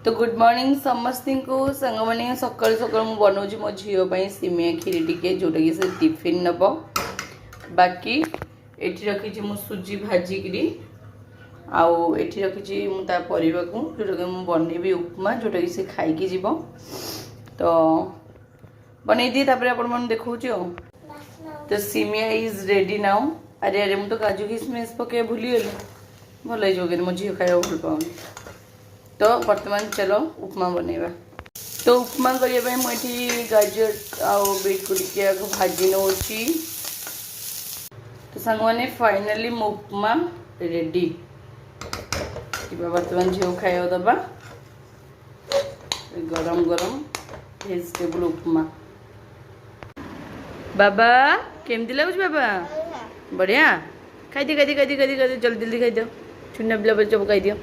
तो good morning समस्ती को सांग मैंने सकाल सकाल मुझे बनाऊँ मो झील सिमिया खीरी टिके जोटा कि से टिफिन नब बाकी एठी रखी मु सुजी भाजिकी आउ एठी रखी मुझा परिवा को जोटा कि मुझे बनइबी उपमा जोटा कि से खाइकी जीव तो बनई दिए आपण देखा तो सिमिया इज रेडी नाउ। अरे अरे मुझे तो काजू किशमिश पके भूलीगली भल हो मो झील खाया भल पाऊनी। तो वर्तमान चलो उपमा बनइबा। तो उपमा करने मुझे गाजर आउ बीट को भाजी नौ। तो सांग मैंने फाइनाली मो उपमा रेडी वर्तमान झील खाया दबा गरम गरम वेजिटेबल उपमा। बाबा केमती लगुच बाबा बढ़िया खाई दियो जल्दी जल्दी खाई दियो छुना पिला सब खाई दियो।